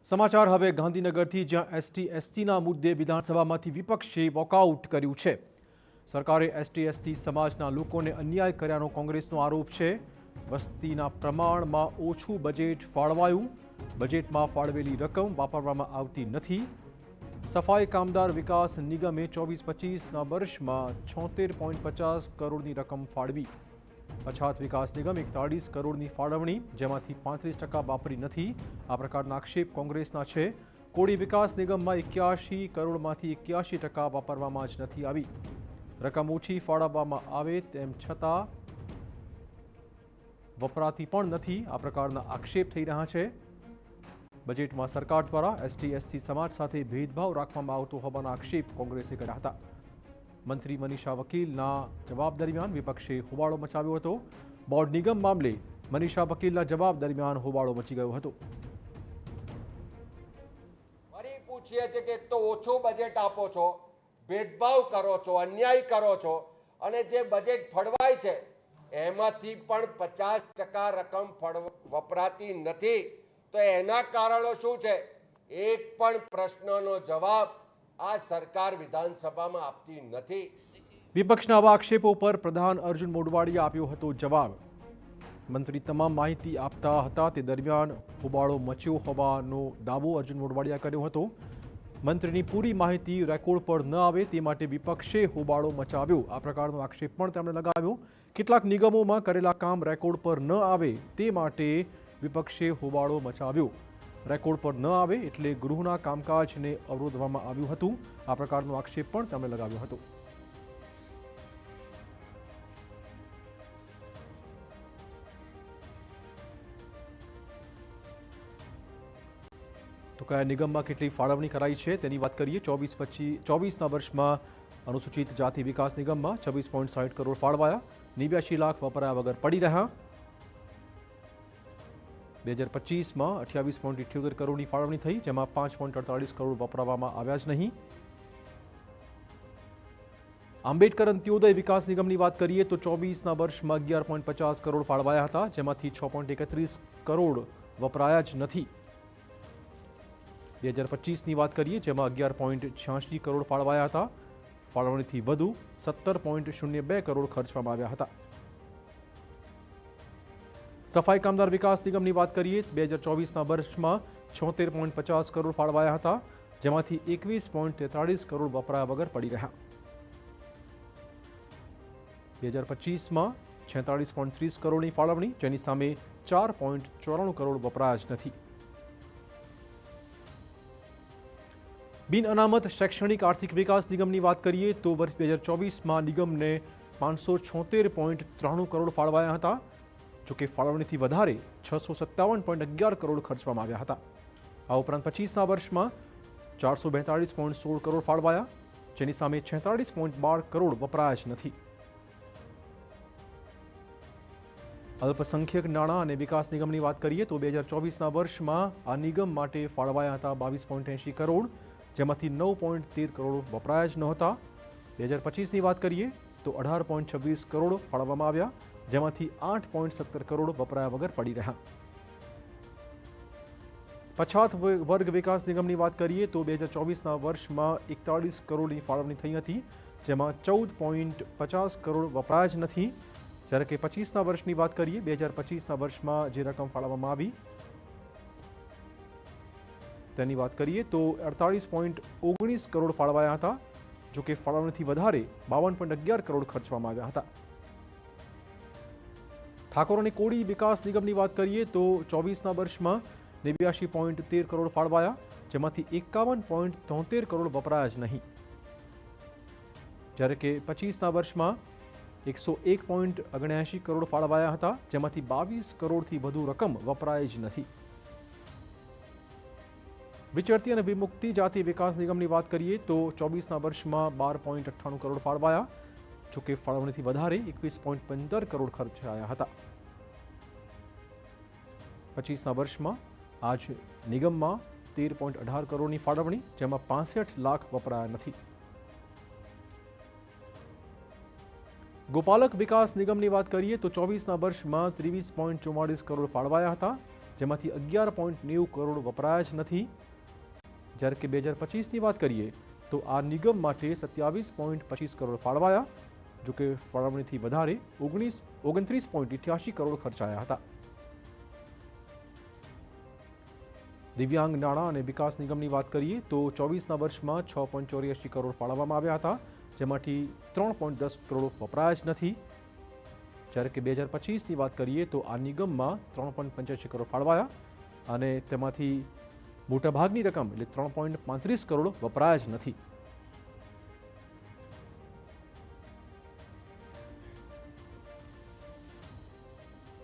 સમાચાર હવે ગાંધીનગરથી, જ્યાં એસટી એસટીના મુદ્દે વિધાનસભામાંથી વિપક્ષે વોકઆઉટ કર્યું છે। સરકારે એસટી એસટી સમાજના લોકોને અન્યાય કર્યાનો કોંગ્રેસનો આરોપ છે। વસ્તીના પ્રમાણમાં ઓછું બજેટ ફાળવાયું, બજેટમાં ફાળવેલી રકમ વાપરવામાં આવતી નથી। સફાઈ કામદાર વિકાસ નિગમે 24-25ના વર્ષમાં 76.50 કરોડની રકમ ફાળવી। પછાત વિકાસ નિગમ 41 કરોડની ફાળવણી, જેમાંથી 35% વાપરી નથી। આ પ્રકારના આક્ષેપ કોંગ્રેસના છે। કોળી વિકાસ નિગમમાં 81 કરોડમાંથી 81% વાપરવામાં જ નથી આવી। રકમ ઓછી ફાળવવામાં આવે તેમ છતાં વપરાતી પણ નથી। આ પ્રકારના આક્ષેપ થઈ રહ્યા છે। બજેટમાં સરકાર દ્વારા એસટી એસટી સમાજ સાથે ભેદભાવ રાખવામાં આવતો હોવાના આક્ષેપ કોંગ્રેસે કર્યા હતા। મંત્રી મનીષા વકીલના જવાબ દરમિયાન વિપક્ષે હોબાળો મચાવ્યો હતો। બોર્ડ નિગમ મામલે મનીષા વકીલના જવાબ દરમિયાન હોબાળો મચી ગયો હતો। ફરી પૂછીએ છે કે તો ઓછું બજેટ આપો છો, ભેદભાવ કરો છો, અન્યાય કરો છો, અને જે બજેટ ફળવાય છે એમાંથી પણ 50% રકમ વપરાતી નથી। તો એના કારણો શું છે? એક પણ પ્રશ્નનો જવાબ આ સરકાર વિધાનસભામાં આપતી નથી। વિપક્ષના આવા આક્ષેપો પર પ્રધાન અર્જુન મોઢવાડીએ આપ્યો હતો જવાબ। મંત્રી તમામ માહિતી આપતા હતા તે દરમિયાન હોબાળો મચ્યો હોવાનો દાવો અર્જુન મોઢવાડીએ કર્યો હતો। મંત્રીની પૂરી માહિતી રેકોર્ડ પર ન આવે તે માટે વિપક્ષે હોબાળો મચાવ્યો, આ પ્રકારનો આક્ષેપ પણ તેમણે લગાવ્યો। કેટલાક નિગમોમાં કરેલા કામ રેકોર્ડ પર ન આવે તે માટે વિપક્ષે હોબાળો મચાવ્યો। રેકોર્ડ પર ન આવે એટલે ગૃહના કામકાજને અવરોધવામાં આવ્યું હતું। આ પ્રકારનો આક્ષેપ પણ તેમણે લગાવ્યો હતો। તો કયા નિગમમાં કેટલી ફાળવણી કરાઈ છે તેની વાત કરીએ। 24-25ના વર્ષમાં અનુસૂચિત જાતિ વિકાસ નિગમમાં 26.60 કરોડ ફાળવાયા, 89 લાખ વપરાયા વગર પડી રહ્યા। 2025માં 28.78 કરોડની ફાળવણી થઈ, જેમાં 5.48 કરોડ વપરાવવામાં આવ્યા જ નહીં। આંબેડકર અંત્યોદય વિકાસ નિગમની વાત કરીએ તો 24ના વર્ષમાં 11.50 કરોડ ફાળવાયા હતા, જેમાંથી 6.31 કરોડ વપરાયા જ નથી। 2025ની વાત કરીએ, જેમાં 11.86 કરોડ ફાળવાયા હતા। ફાળવણીથી વધુ 17.02 કરોડ ખર્ચવામાં આવ્યા હતા। સફાઈ કામદાર વિકાસ નિગમની વાત કરીએ, 2024ના વર્ષમાં 76.50 કરોડ ફાળવાયા હતા, જેમાંથી 21.43 કરોડ વપરાયા વગર પડી રહ્યા। 2025માં 46.30 કરોડની ફાળવણી, જેની સામે 4.94 કરોડ વપરાયા જ નથી। બિન અનામત શૈક્ષણિક આર્થિક વિકાસ નિગમની વાત કરીએ તો વર્ષ 2024માં નિગમને 576.93 કરોડ ફાળવાયા હતા, જોકે ફાળવણીથી વધારે 657.11 કરોડ ખર્ચવામાં આવ્યા હતા। આ ઉપરાંત 25ના વર્ષમાં 442.16 કરોડ ફાળવાયા, જેની સામે 46.12 કરોડ વપરાયા જ નથી। અલ્પસંખ્યક નાણાં અને વિકાસ નિગમની વાત કરીએ તો 2024ના વર્ષમાં આ નિગમ માટે ફાળવાયા હતા 22.80 કરોડ, જેમાંથી 9.13 કરોડ વપરાયા જ નહોતા। 2025ની વાત કરીએ તો 18.26 કરોડ ફાળવવામાં આવ્યા, જેમાંથી 8.17 કરોડ વપરાયા વગર પડી રહ્યા। પછાત વર્ગ વિકાસ નિગમની વાત કરીએ તો 2024ના વર્ષમાં 41 કરોડની ફાળવણી થઈ હતી, જેમાં 14.50 કરોડ વપરાયા જ નથી। જ્યારે કે 25ના વર્ષની વાત કરીએ, 2025ના વર્ષમાં જે રકમ ફાળવવામાં આવી તેની વાત કરીએ તો 48.19 કરોડ ફાળવાયા હતા, જો કે ફાળવણીથી વધારે 52.11 કરોડ ખર્ચવામાં આવ્યા હતા। ઠાકોર અને કોળી વિકાસ નિગમની વાત કરીએ તો 24ના વર્ષમાં 89.13 કરોડ ફાળવાયા, જેમાંથી 51.73 કરોડ વપરાયા જ નહીં। જ્યારે કે 25ના વર્ષમાં 101.79 કરોડ ફાળવાયા હતા, જેમાંથી 22 કરોડથી વધુ રકમ વપરાય જ નથી। વિચરતી અને વિમુક્તિ જાતિ વિકાસ નિગમની વાત કરીએ તો 24ના વર્ષમાં 12.98 કરોડ ફાળવાયા, જોકે ફાળવણીથી વધારે 21.15 કરોડ ખર્ચાયા હતા। 25ના વર્ષમાં આ જ નિગમમાં 13.18 કરોડની ફાળવણી, જેમાં 65 લાખ વપરાયા નથી। ગોપાલક વિકાસ નિગમની વાત કરીએ તો 24ના વર્ષમાં 23.44 કરોડ ફાળવાયા હતા, જેમાંથી 11.90 કરોડ વપરાયા જ નથી। જ્યારે કે 2025ની વાત કરીએ તો આ નિગમ માટે 27.25 કરોડ ફાળવાયા, જો કે ફાળવણીથી વધારે 29.88 કરોડ ખર્ચાયા હતા। દિવ્યાંગ નાણાં અને વિકાસ નિગમની વાત કરીએ તો 24ના વર્ષમાં 6.84 કરોડ ફાળવવામાં આવ્યા હતા, જેમાંથી 3.10 કરોડ વપરાયા જ નથી। જ્યારે કે 2025ની વાત કરીએ તો આ નિગમમાં 3.85 કરોડ ફાળવાયા અને તેમાંથી મોટાભાગની રકમ એટલે 3.35 કરોડ વપરાયા જ નથી।